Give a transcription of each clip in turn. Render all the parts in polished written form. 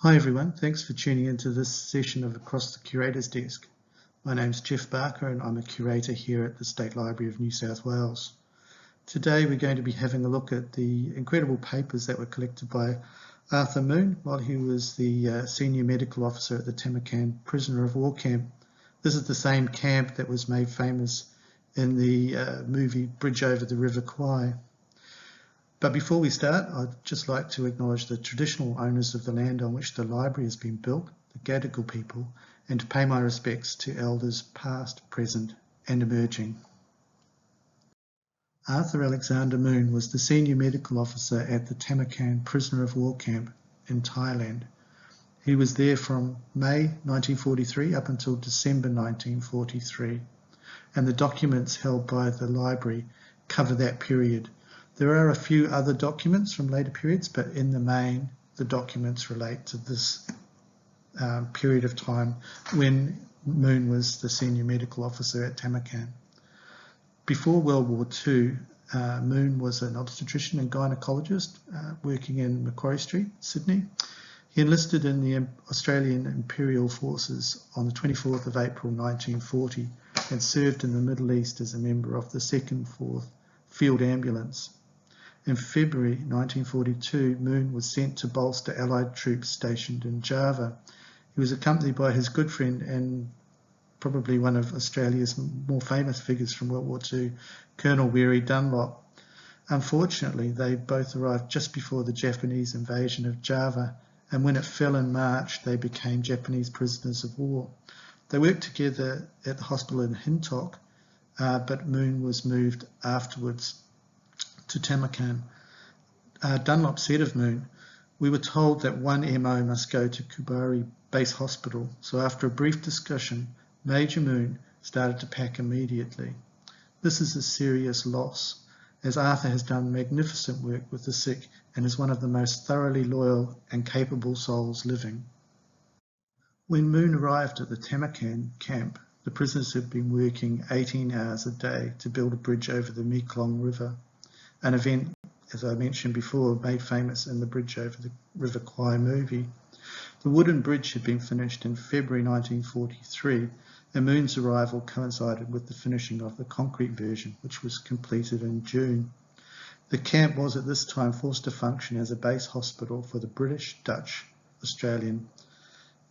Hi everyone, thanks for tuning into this session of Across the Curator's Desk. My name's Jeff Barker and I'm a curator here at the State Library of New South Wales. Today we're going to be having a look at the incredible papers that were collected by Arthur Moon while he was the senior medical officer at the Tamarkan prisoner of war camp. This is the same camp that was made famous in the movie Bridge Over the River Kwai. But before we start, I'd just like to acknowledge the traditional owners of the land on which the library has been built, the Gadigal people, and to pay my respects to elders past, present and emerging. Arthur Alexander Moon was the senior medical officer at the Tamarkan prisoner of war camp in Thailand. He was there from May 1943 up until December 1943, and the documents held by the library cover that period. There are a few other documents from later periods, but in the main, the documents relate to this period of time when Moon was the senior medical officer at Tamarkan. Before World War II, Moon was an obstetrician and gynecologist working in Macquarie Street, Sydney. He enlisted in the Australian Imperial Forces on the 24th of April 1940 and served in the Middle East as a member of the 2nd 4th Field Ambulance. In February 1942, Moon was sent to bolster Allied troops stationed in Java. He was accompanied by his good friend and probably one of Australia's more famous figures from World War II, Colonel Weary Dunlop. Unfortunately, they both arrived just before the Japanese invasion of Java, and when it fell in March, they became Japanese prisoners of war. They worked together at the hospital in Hintok, but Moon was moved afterwards to Tamarkan. Dunlop said of Moon, "We were told that one MO must go to Kubari Base Hospital, so after a brief discussion, Major Moon started to pack immediately. This is a serious loss, as Arthur has done magnificent work with the sick and is one of the most thoroughly loyal and capable souls living." When Moon arrived at the Tamarkan camp, the prisoners had been working 18 hours a day to build a bridge over the Mekong River, an event, as I mentioned before, made famous in the Bridge Over the River Kwai movie. The wooden bridge had been finished in February 1943, and Moon's arrival coincided with the finishing of the concrete version, which was completed in June. The camp was at this time forced to function as a base hospital for the British, Dutch, Australian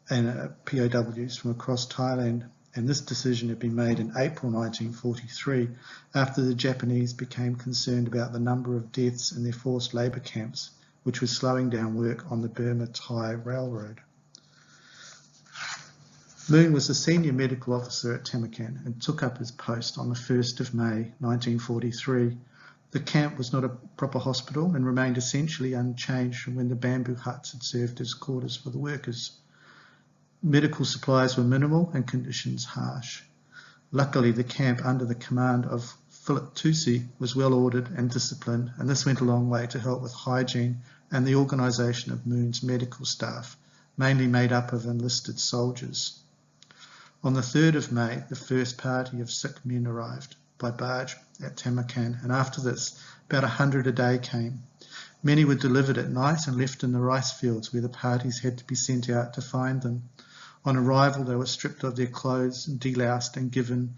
and POWs from across Thailand, and this decision had been made in April 1943 after the Japanese became concerned about the number of deaths in their forced labour camps, which was slowing down work on the Burma-Thai Railroad. Moon was a senior medical officer at Tamarkan and took up his post on the 1st of May 1943. The camp was not a proper hospital and remained essentially unchanged from when the bamboo huts had served as quarters for the workers. Medical supplies were minimal and conditions harsh. Luckily, the camp under the command of Philip Tusi was well ordered and disciplined, and this went a long way to help with hygiene and the organisation of Moon's medical staff, mainly made up of enlisted soldiers. On the 3rd of May, the first party of sick men arrived by barge at Tamarkan, and after this, about 100 a day came. Many were delivered at night and left in the rice fields where the parties had to be sent out to find them. On arrival, they were stripped of their clothes, deloused and given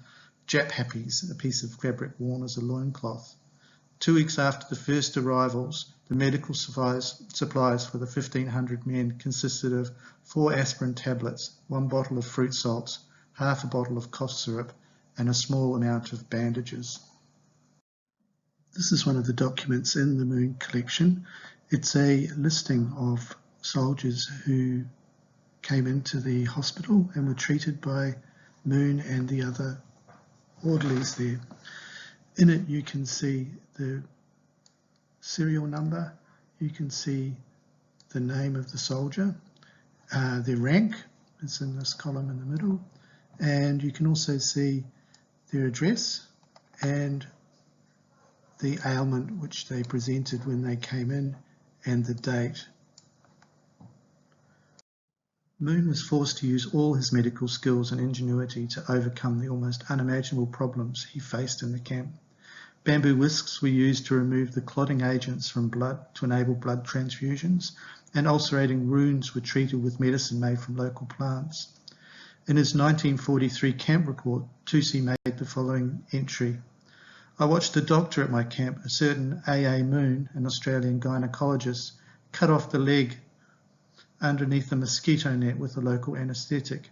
jap happies, a piece of fabric worn as a loincloth. 2 weeks after the first arrivals, the medical supplies for the 1,500 men consisted of 4 aspirin tablets, 1 bottle of fruit salts, half a bottle of cough syrup, and a small amount of bandages. This is one of the documents in the Moon collection. It's a listing of soldiers who came into the hospital and were treated by Moon and the other orderlies there. In it you can see the serial number, you can see the name of the soldier, their rank is in this column in the middle, and you can also see their address and the ailment which they presented when they came in and the date. Moon was forced to use all his medical skills and ingenuity to overcome the almost unimaginable problems he faced in the camp. Bamboo whisks were used to remove the clotting agents from blood to enable blood transfusions, and ulcerating wounds were treated with medicine made from local plants. In his 1943 camp report, Tusi made the following entry. I watched a doctor at my camp, a certain A.A. Moon, an Australian gynaecologist, cut off the leg underneath a mosquito net with a local anaesthetic.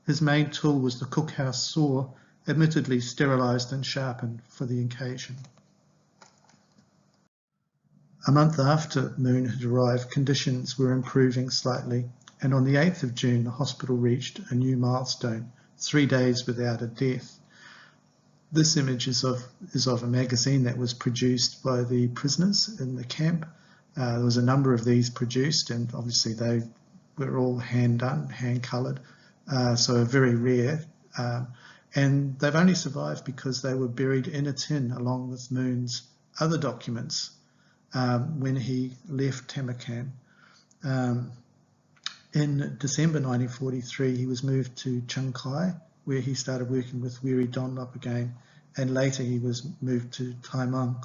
His main tool was the cookhouse saw, admittedly sterilised and sharpened for the occasion. A month after Moon had arrived, conditions were improving slightly, and on the 8th of June, the hospital reached a new milestone, 3 days without a death. This image is of a magazine that was produced by the prisoners in the camp. There was a number of these produced, and obviously they were all hand done, hand coloured, so very rare. And they've only survived because they were buried in a tin along with Moon's other documents when he left Tamarkan. In December 1943, he was moved to Kwai, where he started working with Weary Donlop again, and later he was moved to Tamarkan.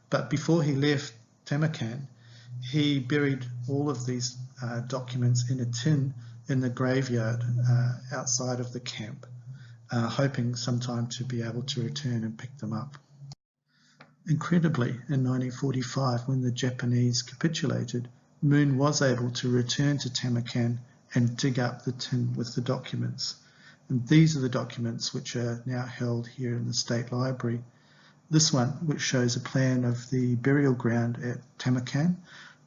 But before he left Tamarkan, he buried all of these documents in a tin in the graveyard outside of the camp, hoping sometime to be able to return and pick them up. Incredibly, in 1945, when the Japanese capitulated, Moon was able to return to Tamarkan and dig up the tin with the documents. And these are the documents which are now held here in the State Library. This one, which shows a plan of the burial ground at Tamarkan,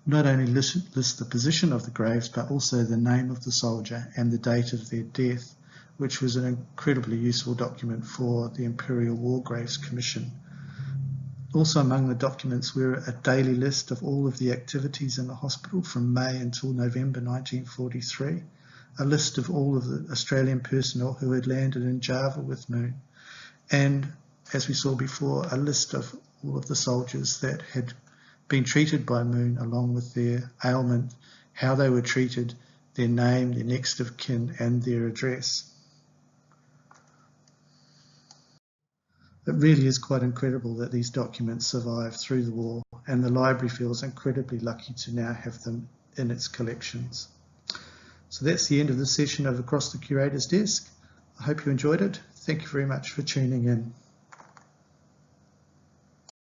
not only lists the position of the graves, but also the name of the soldier and the date of their death, which was an incredibly useful document for the Imperial War Graves Commission. Also among the documents were a daily list of all of the activities in the hospital from May until November 1943, a list of all of the Australian personnel who had landed in Java with Moon, and, as we saw before, a list of all of the soldiers that had been treated by Moon along with their ailment, how they were treated, their name, their next of kin, and their address. It really is quite incredible that these documents survived through the war, and the library feels incredibly lucky to now have them in its collections. So that's the end of this session of Across the Curator's Desk. I hope you enjoyed it. Thank you very much for tuning in.